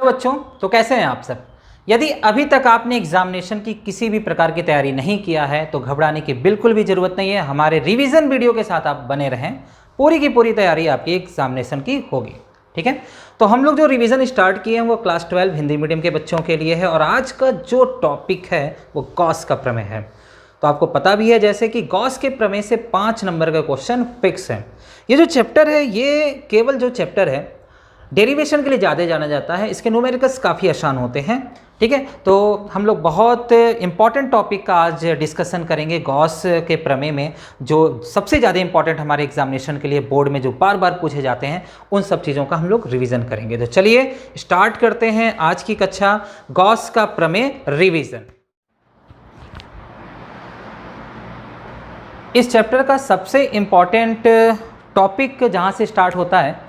बच्चों, तो कैसे हैं आप सब। यदि अभी तक आपने एग्जामिनेशन की किसी भी प्रकार की तैयारी नहीं किया है तो घबराने की बिल्कुल भी ज़रूरत नहीं है। हमारे रिवीजन वीडियो के साथ आप बने रहें, पूरी की पूरी तैयारी आपकी एग्जामिनेशन की होगी। ठीक है, तो हम लोग जो रिवीजन स्टार्ट किए हैं वो क्लास 12 हिंदी मीडियम के बच्चों के लिए है और आज का जो टॉपिक है वो गॉस का प्रमेय है। तो आपको पता भी है जैसे कि गॉस के प्रमेय से 5 नंबर का क्वेश्चन फिक्स है। ये जो चैप्टर है ये केवल जो चैप्टर है डेरिवेशन के लिए ज़्यादा जाना जाता है, इसके न्यूमेरिकल्स काफ़ी आसान होते हैं। ठीक है, तो हम लोग बहुत इंपॉर्टेंट टॉपिक का आज डिस्कशन करेंगे गॉस के प्रमेय में, जो सबसे ज़्यादा इंपॉर्टेंट हमारे एग्जामिनेशन के लिए बोर्ड में जो बार बार पूछे जाते हैं, उन सब चीज़ों का हम लोग रिवीजन करेंगे। तो चलिए स्टार्ट करते हैं आज की कक्षा गॉस का प्रमेय रिवीजन। इस चैप्टर का सबसे इंपॉर्टेंट टॉपिक जहाँ से स्टार्ट होता है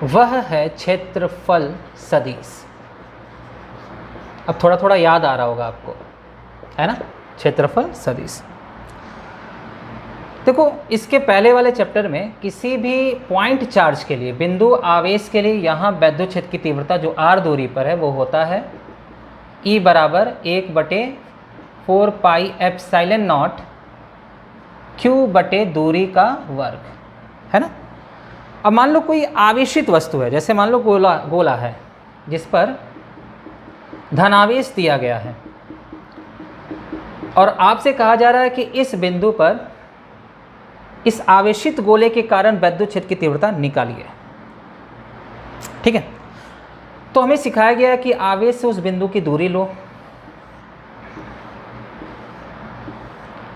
वह है क्षेत्रफल सदिश। अब थोड़ा थोड़ा याद आ रहा होगा आपको, है ना, क्षेत्रफल सदिश। देखो, इसके पहले वाले चैप्टर में किसी भी पॉइंट चार्ज के लिए, बिंदु आवेश के लिए, यहाँ वैद्युत क्षेत्र की तीव्रता जो r दूरी पर है वो होता है E बराबर 1/4 पाई एप्सिलॉन नॉट Q बटे दूरी का वर्ग, है ना। अब मान लो कोई आवेशित वस्तु है, जैसे मान लो गोला है जिस पर धनावेश दिया गया है और आपसे कहा जा रहा है कि इस बिंदु पर इस आवेशित गोले के कारण वैद्युत क्षेत्र की तीव्रता निकालिए। ठीक है, तो हमें सिखाया गया है कि आवेश से उस बिंदु की दूरी लो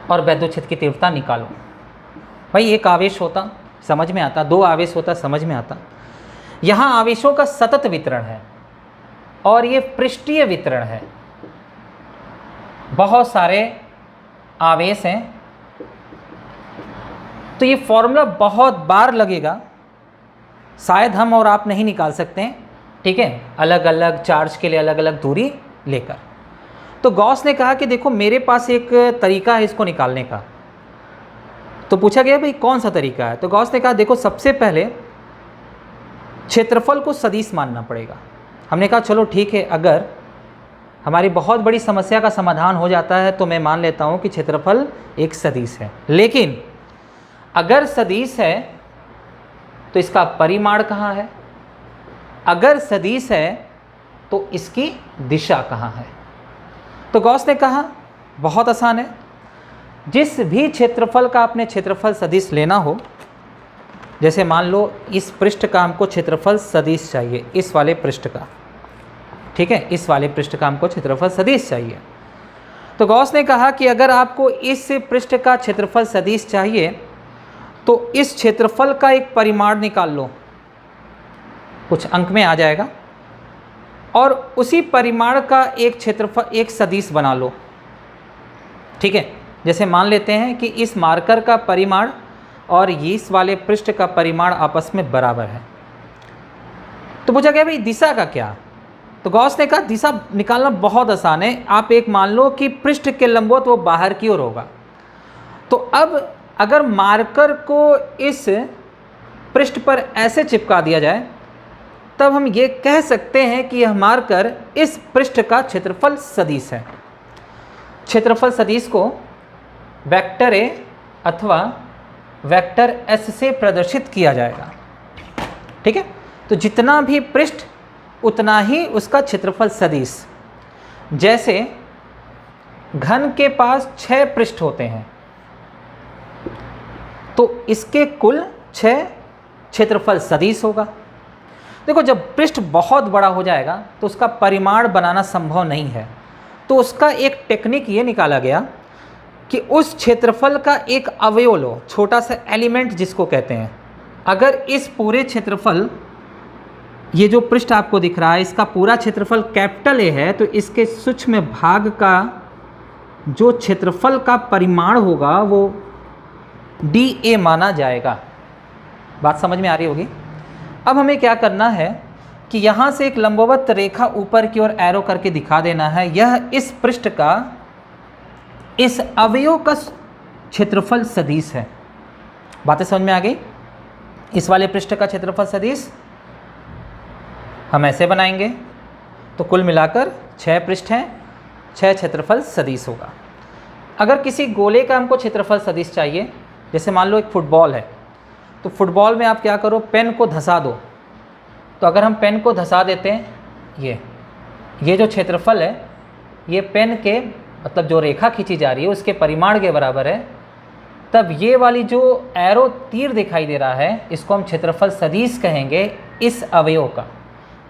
और वैद्युत क्षेत्र की तीव्रता निकालो। भाई एक आवेश होता समझ में आता, दो आवेश होता समझ में आता। यहाँ आवेशों का सतत वितरण है और ये पृष्ठीय वितरण है। बहुत सारे आवेश हैं, तो ये फॉर्मूला बहुत बार लगेगा, शायद हम और आप नहीं निकाल सकते हैं। ठीक है, अलग अलग चार्ज के लिए अलग अलग दूरी लेकर। तो गॉस ने कहा कि देखो मेरे पास एक तरीका है इसको निकालने का। तो पूछा गया भाई कौन सा तरीका है, तो गॉस ने कहा देखो सबसे पहले क्षेत्रफल को सदिश मानना पड़ेगा। हमने कहा चलो ठीक है, अगर हमारी बहुत बड़ी समस्या का समाधान हो जाता है तो मैं मान लेता हूँ कि क्षेत्रफल एक सदिश है। लेकिन अगर सदिश है तो इसका परिमाण कहाँ है, अगर सदिश है तो इसकी दिशा कहाँ है। तो गॉस ने कहा बहुत आसान है, जिस भी क्षेत्रफल का आपने क्षेत्रफल सदिश लेना हो, जैसे मान लो इस पृष्ठ का हमको क्षेत्रफल सदिश चाहिए, इस वाले पृष्ठ का, ठीक है, इस वाले पृष्ठ का हमको क्षेत्रफल सदिश चाहिए। तो गॉस ने कहा कि अगर आपको इस पृष्ठ का क्षेत्रफल सदिश चाहिए तो इस क्षेत्रफल का एक परिमाण निकाल लो, कुछ अंक में आ जाएगा, और उसी परिमाण का एक क्षेत्रफल एक सदिश बना लो। ठीक है, जैसे मान लेते हैं कि इस मार्कर का परिमाण और इस वाले पृष्ठ का परिमाण आपस में बराबर है। तो पूछा गया भाई दिशा का क्या, तो गॉस ने कहा दिशा निकालना बहुत आसान है। आप एक मान लो कि पृष्ठ के लंबवत वो बाहर की ओर होगा, तो अब अगर मार्कर को इस पृष्ठ पर ऐसे चिपका दिया जाए तब हम ये कह सकते हैं कि यह मार्कर इस पृष्ठ का क्षेत्रफल सदिश है। क्षेत्रफल सदिश को वेक्टर ए अथवा वेक्टर एस से प्रदर्शित किया जाएगा। ठीक है, तो जितना भी पृष्ठ उतना ही उसका क्षेत्रफल सदिश। जैसे घन के पास 6 पृष्ठ होते हैं तो इसके कुल 6 क्षेत्रफल सदिश होगा। देखो जब पृष्ठ बहुत बड़ा हो जाएगा तो उसका परिमाण बनाना संभव नहीं है, तो उसका एक टेक्निक ये निकाला गया कि उस क्षेत्रफल का एक अवयव लो, छोटा सा एलिमेंट जिसको कहते हैं। अगर इस पूरे क्षेत्रफल, ये जो पृष्ठ आपको दिख रहा है, इसका पूरा क्षेत्रफल कैपिटल ए है, तो इसके सूक्ष्म भाग का जो क्षेत्रफल का परिमाण होगा वो DA माना जाएगा। बात समझ में आ रही होगी। अब हमें क्या करना है कि यहाँ से एक लंबवत रेखा ऊपर की ओर एरो करके दिखा देना है, यह इस पृष्ठ का, इस अवयव का क्षेत्रफल सदिश है। बातें समझ में आ गई। इस वाले पृष्ठ का क्षेत्रफल सदिश हम ऐसे बनाएंगे तो कुल मिलाकर 6 पृष्ठ हैं, 6 क्षेत्रफल सदिश होगा। अगर किसी गोले का हमको क्षेत्रफल सदिश चाहिए, जैसे मान लो एक फुटबॉल है, तो फुटबॉल में आप क्या करो, पेन को धंसा दो। तो अगर हम पेन को धंसा देते हैं, ये जो क्षेत्रफल है ये पेन के मतलब जो रेखा खींची जा रही है उसके परिमाण के बराबर है, तब ये वाली जो एरो तीर दिखाई दे रहा है इसको हम क्षेत्रफल सदिश कहेंगे इस अवयव का।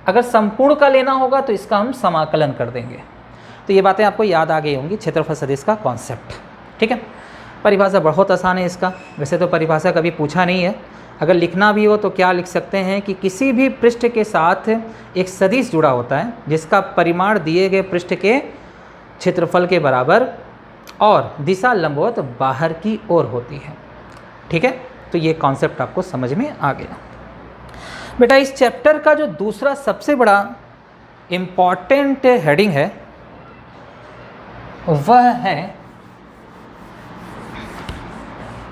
अगर संपूर्ण का लेना होगा तो इसका हम समाकलन कर देंगे। तो ये बातें आपको याद आ गई होंगी, क्षेत्रफल सदिश का कॉन्सेप्ट। ठीक है, परिभाषा बहुत आसान है इसका। वैसे तो परिभाषा कभी पूछा नहीं है, अगर लिखना भी हो तो क्या लिख सकते हैं कि किसी भी पृष्ठ के साथ एक सदिश जुड़ा होता है जिसका परिमाण दिए गए पृष्ठ के क्षेत्रफल के बराबर और दिशा लंबवत बाहर की ओर होती है। ठीक है, तो ये कॉन्सेप्ट आपको समझ में आ गया। बेटा इस चैप्टर का जो दूसरा सबसे बड़ा इम्पॉर्टेंट हेडिंग है वह है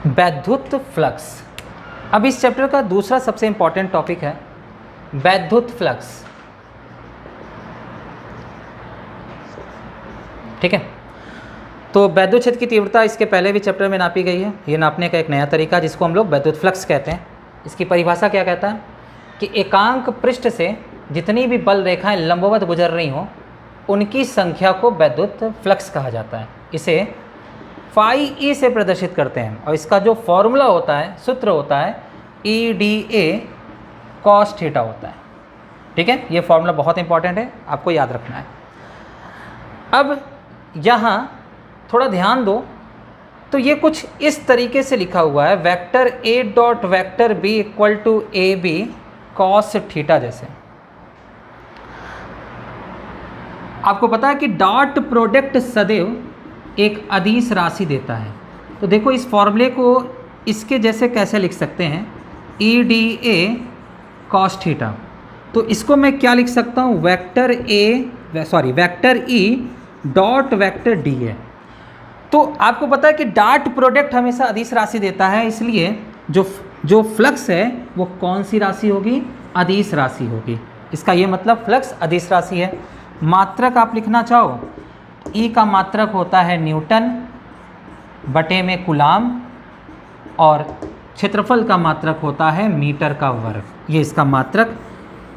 वैद्युत फ्लक्स। अब इस चैप्टर का दूसरा सबसे इम्पॉर्टेंट टॉपिक है वैद्युत फ्लक्स। ठीक है, तो वैद्युत क्षेत्र की तीव्रता इसके पहले भी चैप्टर में नापी गई है। ये नापने का एक नया तरीका जिसको हम लोग वैद्युत फ्लक्स कहते हैं। इसकी परिभाषा क्या कहता है कि एकांक पृष्ठ से जितनी भी बल रेखाएं लंबवत गुजर रही हों उनकी संख्या को वैद्युत फ्लक्स कहा जाता है। इसे फाई ई से प्रदर्शित करते हैं और इसका जो फॉर्मूला होता है, सूत्र होता है EDA cos थीटा होता है। ठीक है, ये फॉर्मूला बहुत इंपॉर्टेंट है, आपको याद रखना है। अब यहाँ थोड़ा ध्यान दो, तो ये कुछ इस तरीके से लिखा हुआ है vector A dot vector B equal to AB cos theta. जैसे आपको पता है कि डॉट प्रोडक्ट सदैव एक अदिश राशि देता है। तो देखो इस फॉर्मूले को इसके जैसे कैसे लिख सकते हैं, EDA cos थीटा। तो इसको मैं क्या लिख सकता हूँ, vector E dot vector D है। तो आपको पता है कि डॉट प्रोडक्ट हमेशा अदिश राशि देता है, इसलिए जो फ्लक्स है वो कौन सी राशि होगी, अदिश राशि होगी। इसका ये मतलब फ्लक्स अदिश राशि है। मात्रक आप लिखना चाहो, E का मात्रक होता है न्यूटन बटे में कूलाम और क्षेत्रफल का मात्रक होता है मीटर का वर्ग। ये इसका मात्रक।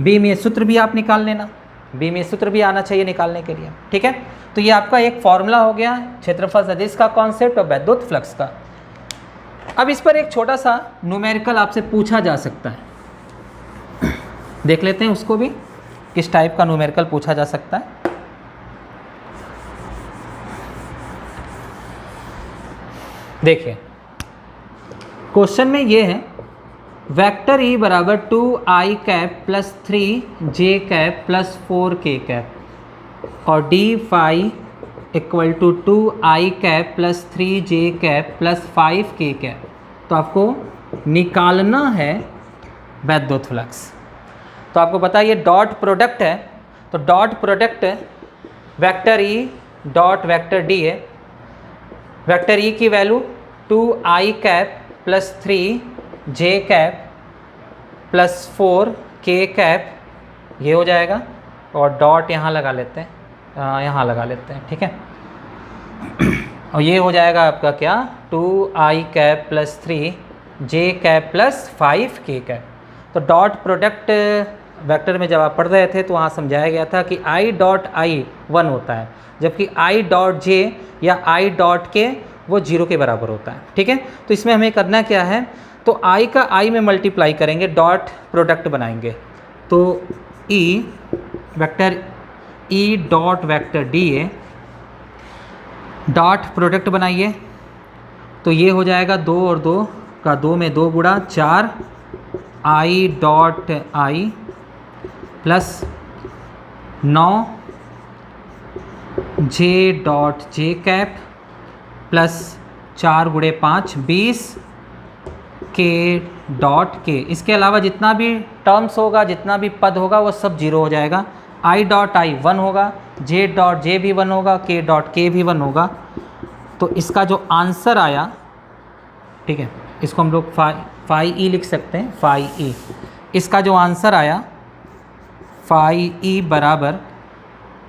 B में सूत्र भी आप निकाल लेना, B में सूत्र भी आना चाहिए निकालने के लिए। ठीक है, तो ये आपका एक फॉर्मूला हो गया क्षेत्रफल सदिश का कॉन्सेप्ट और वैद्युत फ्लक्स का। अब इस पर एक छोटा सा न्यूमेरिकल आपसे पूछा जा सकता है, देख लेते हैं उसको भी, किस टाइप का न्यूमेरिकल पूछा जा सकता है। देखिए क्वेश्चन में ये है वेक्टर E बराबर 2i cap plus 3j cap plus 4k cap और d phi equal to 2i cap plus 3j cap plus 5k cap. तो आपको निकालना है वैद्युत फ्लक्स। तो आपको पता है ये डॉट प्रोडक्ट है, तो dot product vector E dot vector D है। वेक्टर E की value 2i cap plus 3j cap plus 4k cap ये हो जाएगा और डॉट यहाँ लगा लेते हैं, यहाँ लगा लेते हैं। ठीक है, और ये हो जाएगा आपका क्या, 2i cap plus 3j cap plus 5k cap. तो डॉट प्रोडक्ट वेक्टर में जब आप पढ़ रहे थे तो वहाँ समझाया गया था कि i डॉट i 1 होता है, जबकि i डॉट j या i डॉट k वो 0 के बराबर होता है। ठीक है, तो इसमें हमें करना क्या है, तो i का i में मल्टीप्लाई करेंगे, डॉट प्रोडक्ट बनाएंगे। तो vector E dot vector D है, डॉट प्रोडक्ट बनाइए तो ये हो जाएगा 2 और 2 का 2 में 2 गुणा 4 i dot i plus 9 j dot j cap plus 4 गुणे 5 20 k डॉट k। इसके अलावा जितना भी टर्म्स होगा, जितना भी पद होगा वो सब 0 हो जाएगा। i डॉट i 1 होगा, j डॉट j भी 1 होगा, k डॉट k भी 1 होगा। तो इसका जो आंसर आया, ठीक है, इसको हम लोग फाई ई लिख सकते हैं, फाई ई। इसका जो आंसर आया फाई ई बराबर,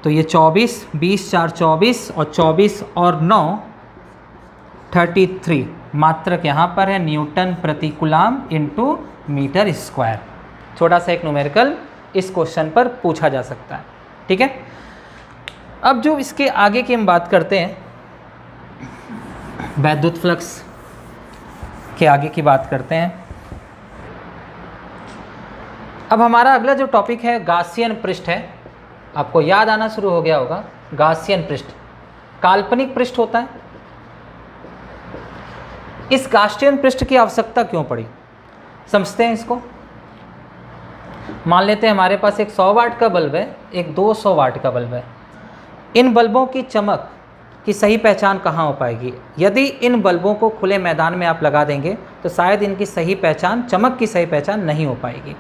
तो ये 24, 20 4 24 और 24 और 9 33 मात्रक यहाँ पर है न्यूटन प्रति कूलाम इंटू मीटर स्क्वायर। छोटा सा एक न्यूमेरिकल इस क्वेश्चन पर पूछा जा सकता है। ठीक है, अब जो इसके आगे की हम बात करते हैं, वैद्युत फ्लक्स के आगे की बात करते हैं। अब हमारा अगला जो टॉपिक है गॉसियन पृष्ठ है। आपको याद आना शुरू हो गया होगा, गॉसियन पृष्ठ काल्पनिक पृष्ठ होता है। इस गॉसियन पृष्ठ की आवश्यकता क्यों पड़ी, समझते हैं इसको। मान लेते हैं हमारे पास एक 100 वाट का बल्ब है, एक 200 वाट का बल्ब है। इन बल्बों की चमक की सही पहचान कहाँ हो पाएगी? यदि इन बल्बों को खुले मैदान में आप लगा देंगे तो शायद इनकी सही पहचान, चमक की सही पहचान नहीं हो पाएगी।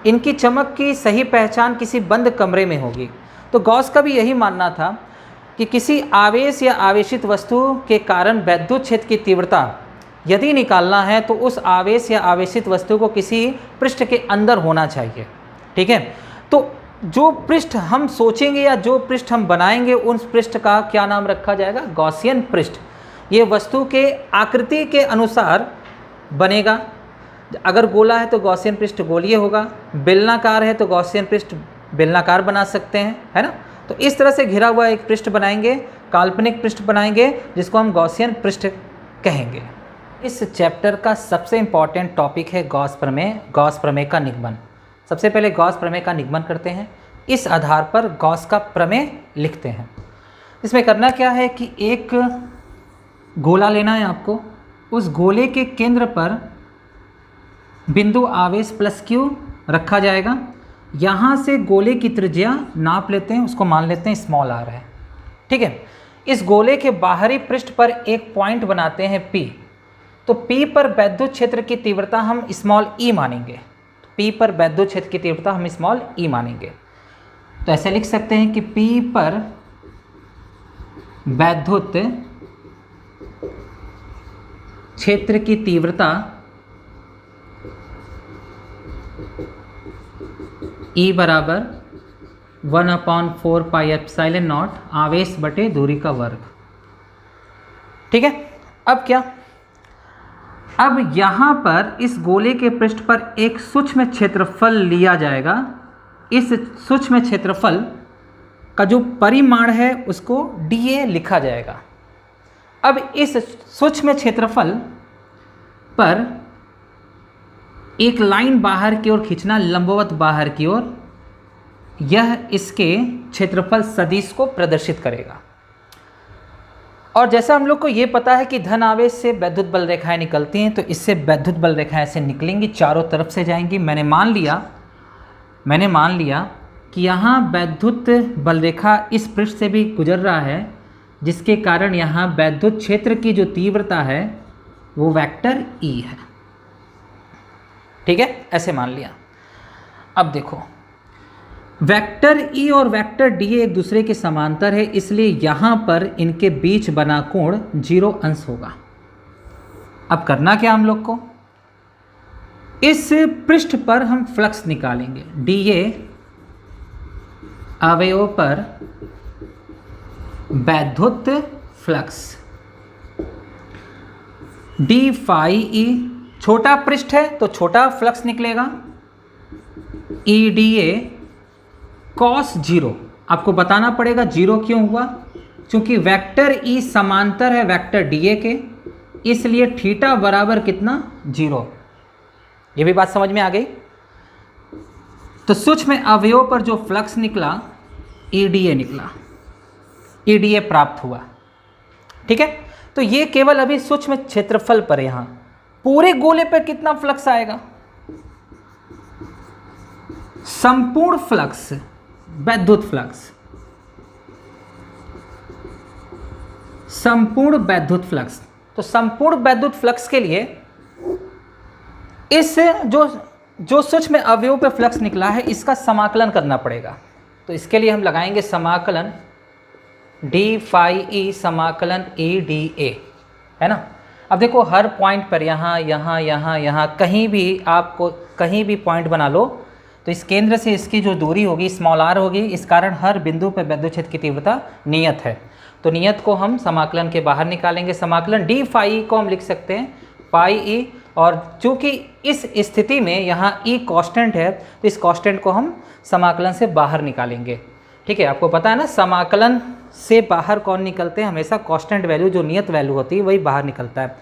इनकी चमक की सही पहचान किसी बंद कमरे में होगी। तो गॉस का भी यही मानना था कि किसी आवेश या आवेशित वस्तु के कारण वैद्युत क्षेत्र की तीव्रता यदि निकालना है तो उस आवेश या आवेशित वस्तु को किसी पृष्ठ के अंदर होना चाहिए। ठीक है, तो जो पृष्ठ हम सोचेंगे या जो पृष्ठ हम बनाएंगे उस पृष्ठ का क्या नाम रखा जाएगा? गॉसियन पृष्ठ। ये वस्तु के आकृति के अनुसार बनेगा। अगर गोला है तो गॉसियन पृष्ठ गोलीय होगा, बेलनाकार है तो गॉसियन पृष्ठ बेलनाकार बना सकते हैं, है ना। तो इस तरह से घिरा हुआ एक पृष्ठ बनाएंगे, काल्पनिक पृष्ठ बनाएंगे, जिसको हम गॉसियन पृष्ठ कहेंगे। इस चैप्टर का सबसे इम्पॉर्टेंट टॉपिक है गॉस प्रमेय, गॉस प्रमेय का निगमन। सबसे पहले गॉस प्रमेय का निगमन करते हैं, इस आधार पर गॉस का प्रमेय लिखते हैं। इसमें करना क्या है कि एक गोला लेना है आपको, उस गोले के केंद्र पर बिंदु आवेश प्लस क्यू रखा जाएगा। यहाँ से गोले की त्रिज्या नाप लेते हैं, उसको मान लेते हैं स्मॉल आर है। ठीक है, इस गोले के बाहरी पृष्ठ पर एक पॉइंट बनाते हैं P। तो P पर वैद्युत क्षेत्र की तीव्रता हम स्मॉल ई मानेंगे। P पर वैद्युत क्षेत्र की तीव्रता हम स्मॉल ई मानेंगे। तो ऐसे लिख सकते हैं कि P पर वैद्युत क्षेत्र की तीव्रता E बराबर 1/4 पाई एप्सिलॉन नॉट आवेश बटे दूरी का वर्ग। ठीक है, अब क्या? अब यहाँ पर इस गोले के पृष्ठ पर एक सूक्ष्म क्षेत्रफल लिया जाएगा। इस सूक्ष्म क्षेत्रफल का जो परिमाण है उसको dA लिखा जाएगा। अब इस सूक्ष्म क्षेत्रफल पर एक लाइन बाहर की ओर खींचना, लंबवत बाहर की ओर, यह इसके क्षेत्रफल सदिश को प्रदर्शित करेगा। और जैसा हम लोग को ये पता है कि धन आवेश से वैद्युत बल रेखाएं निकलती हैं, तो इससे वैद्युत बल रेखाएं ऐसे निकलेंगी, चारों तरफ से जाएंगी। मैंने मान लिया कि यहाँ वैद्युत बल रेखा इस पृष्ठ से भी गुजर रहा है, जिसके कारण यहाँ वैद्युत क्षेत्र की जो तीव्रता है वो वेक्टर E है। ठीक है, ऐसे मान लिया। अब देखो, वेक्टर E और वेक्टर dA एक दूसरे के समांतर है, इसलिए यहाँ पर इनके बीच बना कोण 0 अंश होगा। अब करना क्या हम लोग को? इस पृष्ठ पर हम फ्लक्स निकालेंगे। dA अवयव पर वैद्युत फ्लक्स d फाई E, छोटा पृष्ठ है तो छोटा फ्लक्स निकलेगा, EDA cos 0। आपको बताना पड़ेगा 0 क्यों हुआ, क्योंकि वेक्टर E समांतर है वेक्टर dA के, इसलिए थीटा बराबर कितना? 0। ये भी बात समझ में आ गई। तो सूक्ष्म अवयव पर जो फ्लक्स निकला EDA निकला, EDA प्राप्त हुआ। ठीक है, तो ये केवल अभी सूक्ष्म क्षेत्रफल पर, यहाँ पूरे गोले पर कितना फ्लक्स आएगा? संपूर्ण फ्लक्स, वैद्युत फ्लक्स, संपूर्ण वैद्युत फ्लक्स। तो संपूर्ण वैद्युत फ्लक्स के लिए इस जो सूक्ष्म अवयव पे फ्लक्स निकला है इसका समाकलन करना पड़ेगा। तो इसके लिए हम लगाएंगे समाकलन d फाई E समाकलन EDA, है ना। अब देखो, हर पॉइंट पर यहाँ कहीं भी आपको कहीं भी पॉइंट बना लो, तो इस केंद्र से इसकी जो दूरी होगी स्मॉल r होगी, इस कारण हर बिंदु पर विद्युत क्षेत्र की तीव्रता नियत है। तो नियत को हम समाकलन के बाहर निकालेंगे। समाकलन d फाई को हम लिख सकते हैं पाई ई, और चूंकि इस स्थिति में यहाँ e कांस्टेंट है तो इस कांस्टेंट को हम समाकलन से बाहर निकालेंगे। ठीक है, आपको पता है ना समाकलन से बाहर कौन निकलते हैं, हमेशा कांस्टेंट वैल्यू जो नियत वैल्यू होती है वही बाहर निकलता है।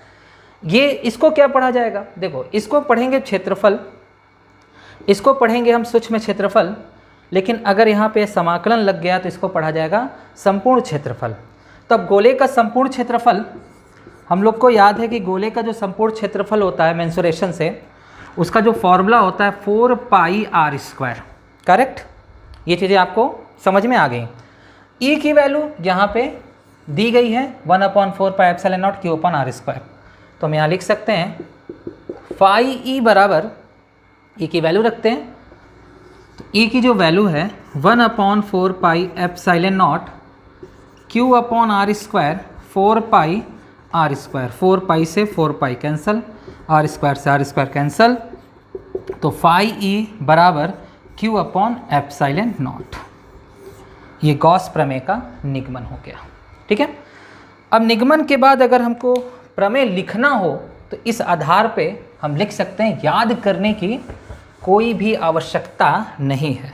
ये इसको क्या पढ़ा जाएगा, देखो इसको पढ़ेंगे क्षेत्रफल, इसको पढ़ेंगे हम सूक्ष्म क्षेत्रफल, लेकिन अगर यहाँ पे समाकलन लग गया तो इसको पढ़ा जाएगा संपूर्ण क्षेत्रफल। तब गोले का संपूर्ण क्षेत्रफल, हम लोग को याद है कि गोले का जो संपूर्ण क्षेत्रफल होता है मेंसुरेशन से, उसका जो फॉर्मूला होता है 4 पाई r स्क्वायर। करेक्ट, ये चीज़ें आपको समझ में आ गई। ई की वैल्यू यहाँ पे दी गई है 1/4 pi epsilon not Q upon r square. तो हम यहाँ लिख सकते हैं फाई ई बराबर, ई की वैल्यू रखते हैं, तो ई की जो वैल्यू है 1/4 pi epsilon not Q upon r square 4 pi r square. 4 पाई से 4 पाई कैंसिल, r स्क्वायर से r स्क्वायर कैंसिल, तो फाई ई बराबर क्यू अपॉन एप्सिलॉन नॉट। ये गॉस प्रमेय का निगमन हो गया। ठीक है, अब निगमन के बाद अगर हमको प्रमेय लिखना हो तो इस आधार पे हम लिख सकते हैं, याद करने की कोई भी आवश्यकता नहीं है।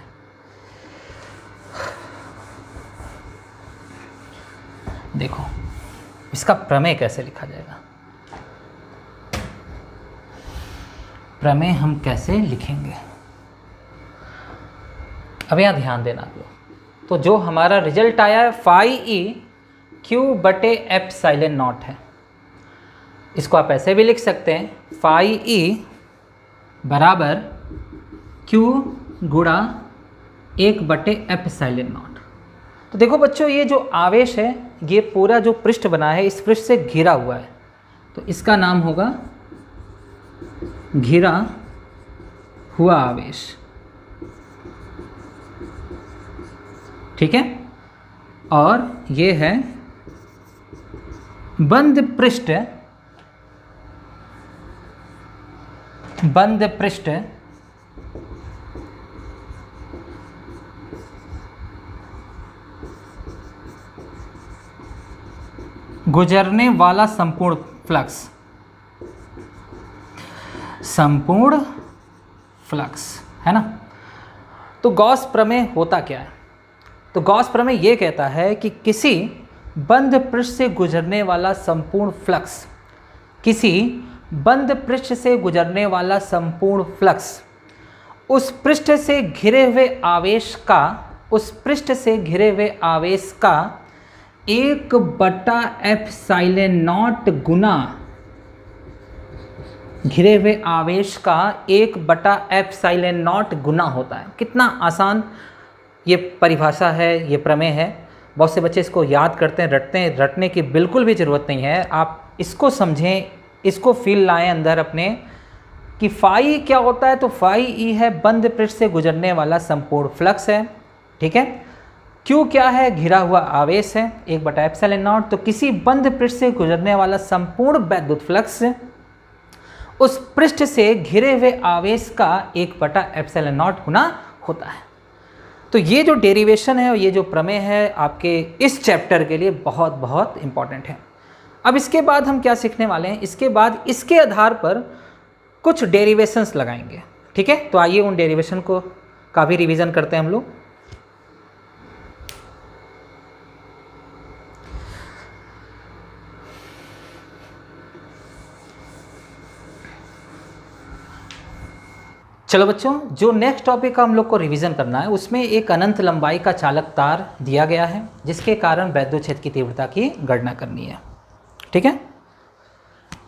देखो इसका प्रमेय कैसे लिखा जाएगा, प्रमेय हम कैसे लिखेंगे, अब यहाँ ध्यान देना आप लोग। तो जो हमारा रिजल्ट आया है फाई ई क्यू बटे एप्सिलॉन नॉट है, इसको आप ऐसे भी लिख सकते हैं फाई ई बराबर क्यू गुणा 1 बटे एप्सिलॉन नॉट। तो देखो बच्चों, ये जो आवेश है ये पूरा जो पृष्ठ बना है इस पृष्ठ से घिरा हुआ है, तो इसका नाम होगा घिरा हुआ आवेश। ठीक है, और ये है बंद पृष्ठ, बंद पृष्ठ गुजरने वाला संपूर्ण फ्लक्स, संपूर्ण फ्लक्स है ना। तो गॉस प्रमेय होता क्या है, तो गॉस प्रमेय ये कहता है कि किसी बंद पृष्ठ से गुजरने वाला संपूर्ण फ्लक्स, किसी बंद पृष्ठ से गुजरने वाला संपूर्ण फ्लक्स उस पृष्ठ से घिरे हुए आवेश का, उस पृष्ठ से घिरे हुए आवेश का 1 बटा एप्सिलॉन नॉट गुना, घिरे हुए आवेश का 1 बटा एप्सिलॉन नॉट गुना होता है। कितना आसान ये परिभाषा है, ये प्रमेय है। बहुत से बच्चे इसको याद करते हैं, रटते हैं, रटने की बिल्कुल भी ज़रूरत नहीं है। आप इसको समझें, इसको फील लाएं अंदर अपने कि फाई क्या होता है। तो फाई ई है बंद पृष्ठ से गुजरने वाला संपूर्ण फ्लक्स है। ठीक है, क्यू क्या है, घिरा हुआ आवेश है 1 बटा एप्सिलॉन नॉट। तो किसी बंद पृष्ठ से गुजरने वाला संपूर्ण वैद्युत फ्लक्स उस पृष्ठ से घिरे हुए आवेश का 1 बटा एप्सिलॉन नॉट गुना होता है। तो ये जो डेरिवेशन है और ये जो प्रमेय है आपके इस चैप्टर के लिए बहुत बहुत इम्पॉर्टेंट है। अब इसके बाद हम क्या सीखने वाले हैं, इसके बाद इसके आधार पर कुछ डेरिवेशंस लगाएंगे। ठीक है, तो आइए उन डेरिवेशन को का भी रिवीजन करते हैं हम लोग। चलो बच्चों, जो नेक्स्ट टॉपिक का हम लोग को रिवीजन करना है उसमें एक अनंत लंबाई का चालक तार दिया गया है जिसके कारण वैद्युत क्षेत्र की तीव्रता की गणना करनी है। ठीक है,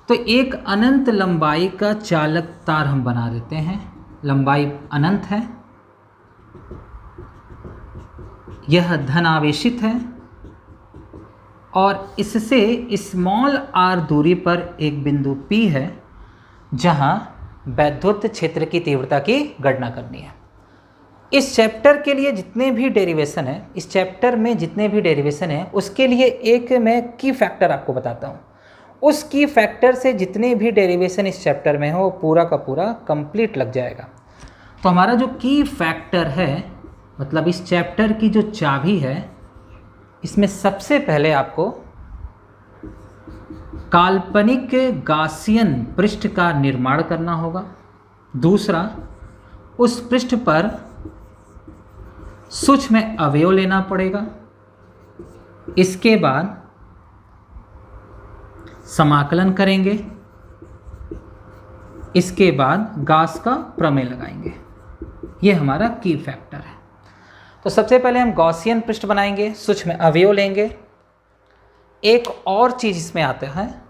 तो एक अनंत लंबाई का चालक तार हम बना देते हैं। लंबाई अनंत है, यह धनावेशित है और इससे स्मॉल r दूरी पर एक बिंदु P है जहां वैद्युत क्षेत्र की तीव्रता की गणना करनी है। इस चैप्टर के लिए जितने भी डेरिवेशन है, इस चैप्टर में जितने भी डेरिवेशन है उसके लिए एक मैं की फैक्टर आपको बताता हूँ। उस की फैक्टर से जितने भी डेरिवेशन इस चैप्टर में हो वो पूरा का पूरा कंप्लीट लग जाएगा। तो हमारा जो की फैक्टर है, मतलब इस चैप्टर की जो चाबी है, इसमें सबसे पहले आपको काल्पनिक गॉसियन पृष्ठ का निर्माण करना होगा। दूसरा, उस पृष्ठ पर सूक्ष्म अवयव लेना पड़ेगा। इसके बाद समाकलन करेंगे। इसके बाद गॉस का प्रमेय लगाएंगे। ये हमारा की फैक्टर है। तो सबसे पहले हम गॉसियन पृष्ठ बनाएंगे, सूक्ष्म अवयव लेंगे। एक और चीज इसमें आता है,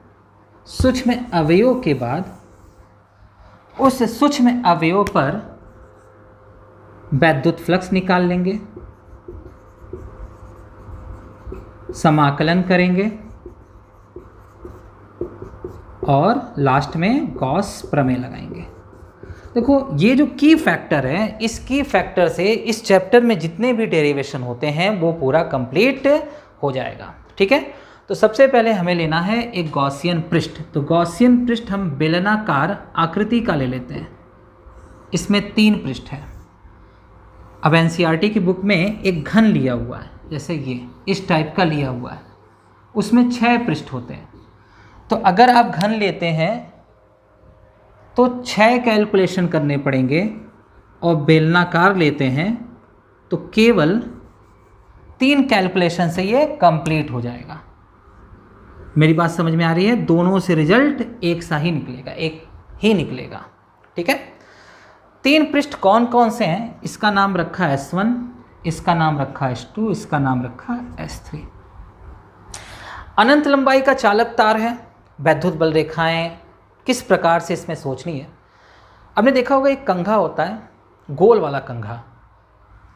सूक्ष्म अवयव के बाद उस सूक्ष्म अवयव पर वैद्युत फ्लक्स निकाल लेंगे, समाकलन करेंगे और लास्ट में गॉस प्रमेय लगाएंगे। देखो, ये जो की फैक्टर है, इस की फैक्टर से इस चैप्टर में जितने भी डेरिवेशन होते हैं वो पूरा कंप्लीट हो जाएगा। ठीक है, तो सबसे पहले हमें लेना है एक गॉसियन पृष्ठ। तो गॉसियन पृष्ठ हम बेलनाकार आकृति का ले लेते हैं। इसमें 3 पृष्ठ हैं। अब एनसीईआरटी की बुक में एक घन लिया हुआ है, जैसे ये इस टाइप का लिया हुआ है, उसमें 6 पृष्ठ होते हैं। तो अगर आप घन लेते हैं तो 6 कैलकुलेशन करने पड़ेंगे, और बेलनाकार लेते हैं तो केवल 3 कैलकुलेशन से ये कंप्लीट हो जाएगा। मेरी बात समझ में आ रही है? दोनों से रिजल्ट एक सा ही निकलेगा, एक ही निकलेगा। ठीक है, 3 पृष्ठ कौन कौन से हैं? इसका नाम रखा है S1, इसका नाम रखा है S2, इसका नाम रखा है S3। अनंत लंबाई का चालक तार है। वैद्युत बल रेखाएं किस प्रकार से इसमें सोचनी है? आपने देखा होगा एक कंघा होता है, गोल वाला कंघा।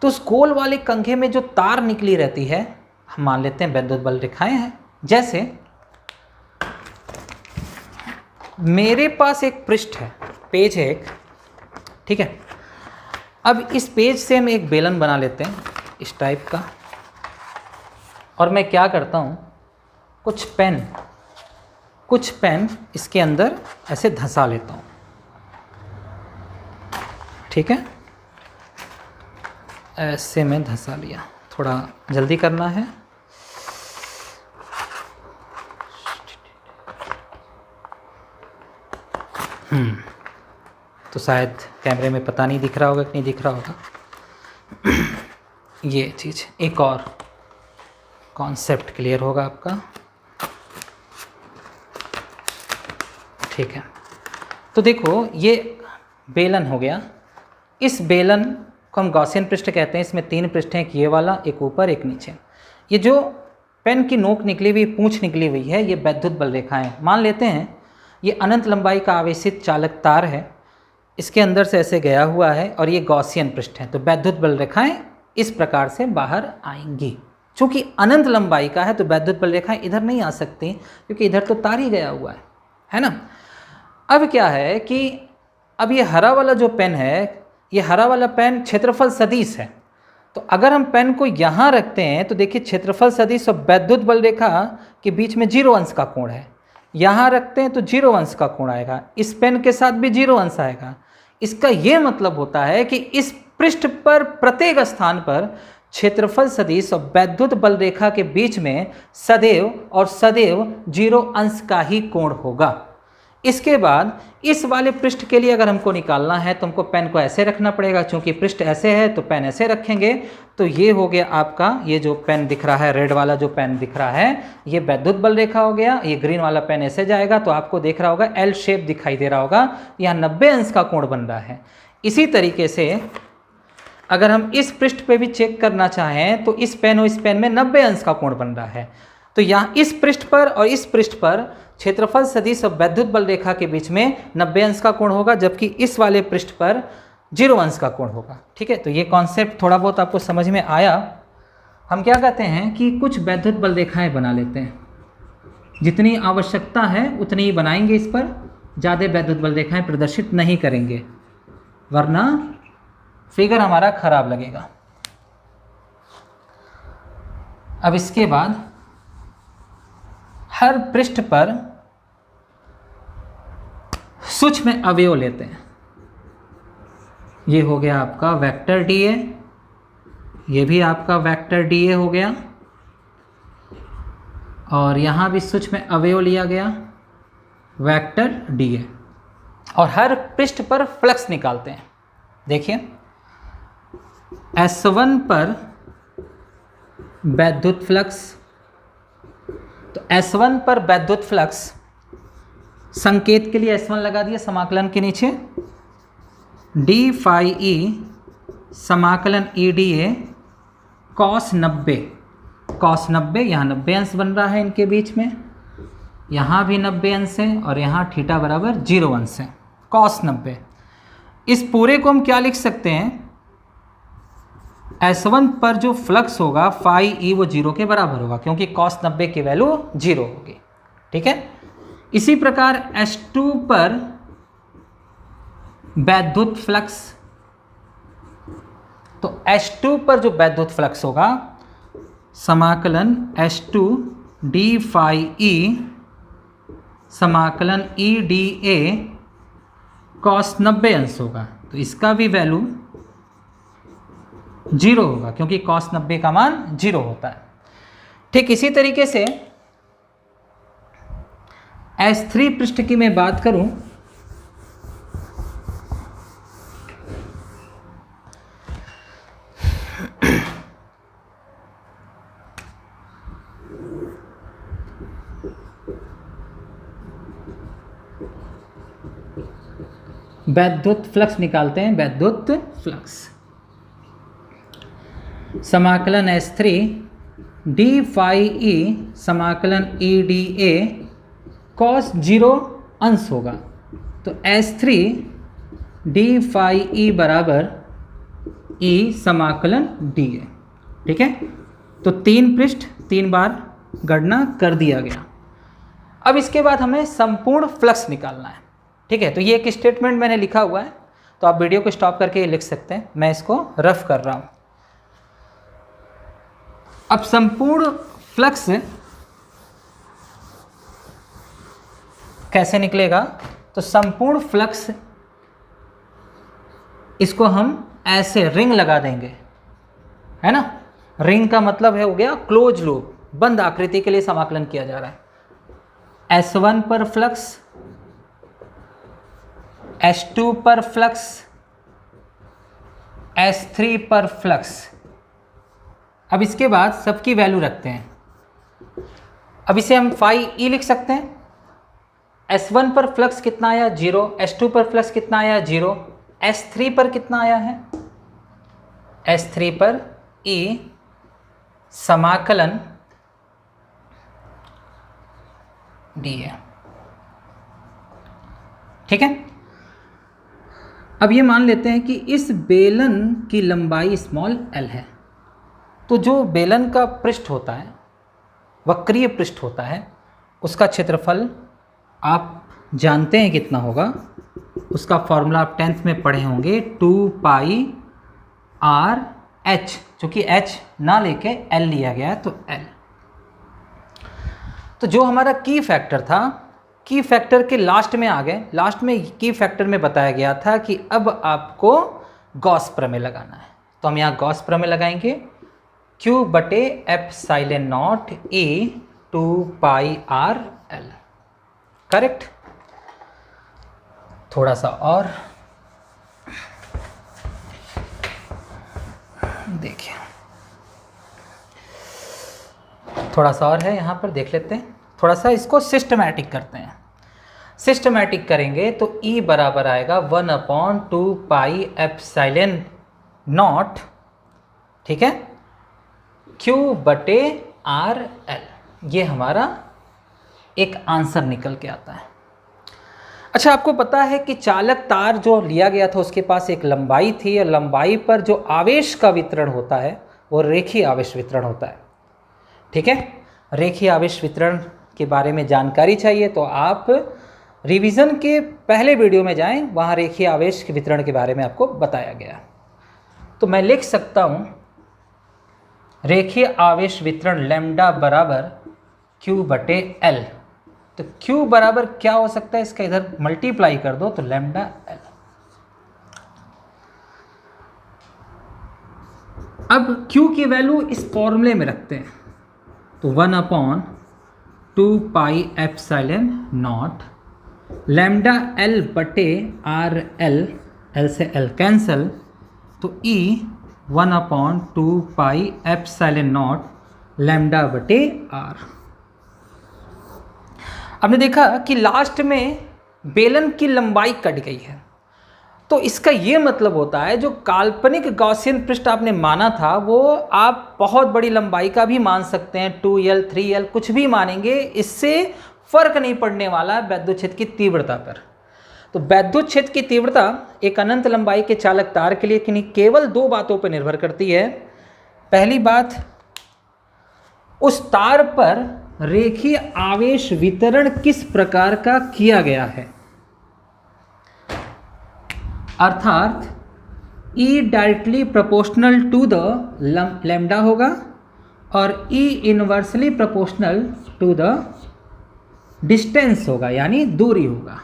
तो उस गोल वाले कंघे में जो तार निकली रहती है, हम मान लेते हैं वैद्युत बल रेखाएं हैं। जैसे मेरे पास एक पृष्ठ है, पेज है एक, ठीक है। अब इस पेज से हम एक बेलन बना लेते हैं इस टाइप का, और मैं क्या करता हूँ, कुछ पेन इसके अंदर ऐसे धंसा लेता हूँ। ठीक है, ऐसे मैं धंसा लिया। थोड़ा जल्दी करना है। तो शायद कैमरे में पता नहीं दिख रहा होगा कि नहीं दिख रहा होगा। ये चीज़, एक और कॉन्सेप्ट क्लियर होगा आपका। ठीक है, तो देखो ये बेलन हो गया। इस बेलन को हम गॉसियन पृष्ठ कहते हैं। इसमें 3 पृष्ठ हैं, एक ये वाला, एक ऊपर, एक नीचे। ये जो पेन की नोक निकली हुई, पूंछ निकली हुई है, ये वैद्युत बल रेखाएं। मान लेते हैं ये अनंत लंबाई का आवेशित चालक तार है, इसके अंदर से ऐसे गया हुआ है, और ये गॉसियन पृष्ठ है। तो वैद्युत बल रेखाएं इस प्रकार से बाहर आएंगी। चूँकि अनंत लंबाई का है तो वैद्युत बल रेखाएं इधर नहीं आ सकती, क्योंकि इधर तो तार ही गया हुआ है ना। अब क्या है कि अब ये हरा वाला जो पेन है, ये हरा वाला पेन क्षेत्रफल सदिश है। तो अगर हम पेन को यहाँ रखते हैं तो देखिए क्षेत्रफल सदिश और वैद्युत बल रेखा के बीच में 0 अंश का कोण है। यहाँ रखते हैं तो 0 अंश का कोण आएगा, इस पेन के साथ भी 0 अंश आएगा। इसका ये मतलब होता है कि इस पृष्ठ पर प्रत्येक स्थान पर क्षेत्रफल सदिश और वैद्युत बल रेखा के बीच में सदैव 0 अंश का ही कोण होगा। इसके बाद इस वाले पृष्ठ के लिए अगर हमको निकालना है तो हमको पेन को ऐसे रखना पड़ेगा। चूंकि पृष्ठ ऐसे है तो पेन ऐसे रखेंगे। तो ये हो गया आपका, ये जो पेन दिख रहा है, रेड वाला जो पेन दिख रहा है, ये वैद्युत बल रेखा हो गया। ये ग्रीन वाला पेन ऐसे जाएगा तो आपको देख रहा होगा एल शेप दिखाई दे रहा होगा, यहाँ 90 अंश का कोण बन रहा है। इसी तरीके से अगर हम इस पृष्ठ पे भी चेक करना चाहें तो इस पेन और इस पेन में 90 अंश का कोण बन रहा है। तो यहाँ इस पृष्ठ पर और इस पृष्ठ पर क्षेत्रफल सदिश और वैद्युत बल रेखा के बीच में 90 अंश का कोण होगा, जबकि इस वाले पृष्ठ पर 0 अंश का कोण होगा। ठीक है, तो ये कॉन्सेप्ट थोड़ा बहुत आपको समझ में आया। हम क्या कहते हैं कि कुछ वैद्युत बल रेखाएं बना लेते हैं, जितनी आवश्यकता है उतनी ही बनाएंगे। इस पर ज़्यादा वैद्युत बल रेखाएं प्रदर्शित नहीं करेंगे, वरना फिगर हमारा खराब लगेगा। अब इसके बाद हर पृष्ठ पर सूक्ष्म अवयव लेते हैं। ये हो गया आपका वेक्टर डी ए, ये भी आपका वेक्टर डी ए हो गया, और यहाँ भी सूक्ष्म में अवयव लिया गया वेक्टर डी ए। और हर पृष्ठ पर फ्लक्स निकालते हैं। देखिए S1 पर वैद्युत फ्लक्स, तो S1 पर वैद्युत फ्लक्स, संकेत के लिए S1 लगा दिया समाकलन के नीचे, डी फाई ई समाकलन E D A cos 90, cos 90, यहाँ 90 अंश बन रहा है इनके बीच में, यहाँ भी 90 अंश है और यहाँ थीटा बराबर 0 अंश है, कॉस 90। इस पूरे को हम क्या लिख सकते हैं, S1 पर जो फ्लक्स होगा फाई ई वो 0 के बराबर होगा, क्योंकि कॉस 90 की वैल्यू 0 होगी। ठीक है, इसी प्रकार S2 पर वैद्युत फ्लक्स, तो S2 पर जो वैद्युत फ्लक्स होगा समाकलन S2 डी फाई ई समाकलन ई डी ए कॉस 90 अंश होगा, तो इसका भी वैल्यू 0 होगा, क्योंकि कॉस 90 का मान 0 होता है। ठीक इसी तरीके से S3 पृष्ठ की मैं बात करूं, वैद्युत फ्लक्स निकालते हैं, वैद्युत फ्लक्स समाकलन S3 डी फाई ई समाकलन ई डी ए कॉस 0 अंश होगा, तो S3 डी फाई ई बराबर ई समाकलन डी ए। ठीक है, तो 3 पृष्ठ 3 बार गणना कर दिया गया। अब इसके बाद हमें संपूर्ण फ्लक्स निकालना है। ठीक है, तो ये एक स्टेटमेंट मैंने लिखा हुआ है, तो आप वीडियो को स्टॉप करके लिख सकते हैं, मैं इसको रफ कर रहा हूँ। अब संपूर्ण फ्लक्स कैसे निकलेगा, तो संपूर्ण फ्लक्स इसको हम ऐसे रिंग लगा देंगे, है ना। रिंग का मतलब है हो गया क्लोज लूप, बंद आकृति के लिए समाकलन किया जा रहा है। S1 पर फ्लक्स, S2 पर फ्लक्स, S3 पर फ्लक्स। अब इसके बाद सबकी वैल्यू रखते हैं। अब इसे हम फाई ई लिख सकते हैं। S1 पर फ्लक्स कितना आया 0, S2 पर फ्लक्स कितना आया 0, S3 पर कितना आया है, S3 पर E समाकलन डी है। ठीक है, अब ये मान लेते हैं कि इस बेलन की लंबाई स्मॉल l है, तो जो बेलन का पृष्ठ होता है, वक्रीय पृष्ठ होता है, उसका क्षेत्रफल आप जानते हैं कितना होगा, उसका फॉर्मूला आप 10th में पढ़े होंगे, 2 पाई r h, चूँकि h ना लेके l लिया गया है तो l। तो जो हमारा की फैक्टर था, की फैक्टर के लास्ट में आ गए, लास्ट में की फैक्टर में बताया गया था कि अब आपको गॉस प्रमेय लगाना है, तो हम यहाँ गॉस प्रमेय लगाएंगे, Q बटे epsilon not E 2 pi r l। Correct. थोड़ा सा और देखिए, थोड़ा सा और है यहाँ पर, देख लेते हैं। थोड़ा सा इसको सिस्टमैटिक करते हैं। सिस्टमैटिक करेंगे तो E बराबर आएगा 1/2 पाई एप्सिलॉन नॉट, ठीक है, Q बटे R L। ये हमारा एक आंसर निकल के आता है। अच्छा, आपको पता है कि चालक तार जो लिया गया था उसके पास एक लंबाई थी, और लंबाई पर जो आवेश का वितरण होता है वो रेखीय आवेश वितरण होता है। ठीक है, रेखीय आवेश वितरण के बारे में जानकारी चाहिए तो आप रिवीजन के पहले वीडियो में जाएं, वहाँ रेखीय आवेश के वितरण के बारे में आपको बताया गया। तो मैं लिख सकता हूँ रेखीय आवेश वितरण लैम्डा बराबर Q बटे L। तो Q बराबर क्या हो सकता है, इसका इधर मल्टीप्लाई कर दो तो लैम्डा L। अब Q की वैल्यू इस फॉर्मूले में रखते हैं, तो 1/2 pi epsilon not lambda L बटे आर एल से L कैंसल, तो E 1/2 pi epsilon not lambda बटे आर। आपने देखा कि लास्ट में बेलन की लंबाई कट गई है, तो इसका ये मतलब होता है जो काल्पनिक गॉसियन पृष्ठ आपने माना था वो आप बहुत बड़ी लंबाई का भी मान सकते हैं, 2L 3L कुछ भी मानेंगे, इससे फर्क नहीं पड़ने वाला वैद्युत क्षेत्र की तीव्रता पर। तो वैद्युत क्षेत्र की तीव्रता एक अनंत लंबाई के चालक तार के लिए केवल दो बातों पर निर्भर करती है। पहली बात, उस तार पर रेखीय आवेश वितरण किस प्रकार का किया गया है, अर्थात E directly proportional to the lambda होगा और E inversely proportional to the distance होगा, यानी दूरी होगा।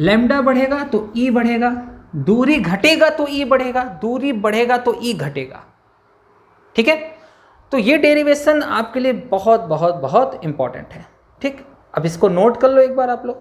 लैम्डा बढ़ेगा तो E बढ़ेगा, दूरी घटेगा तो E बढ़ेगा, दूरी बढ़ेगा तो E घटेगा। ठीक है, तो ये डेरिवेशन आपके लिए बहुत बहुत बहुत इंपॉर्टेंट है। ठीक, अब इसको नोट कर लो एक बार आप लोग।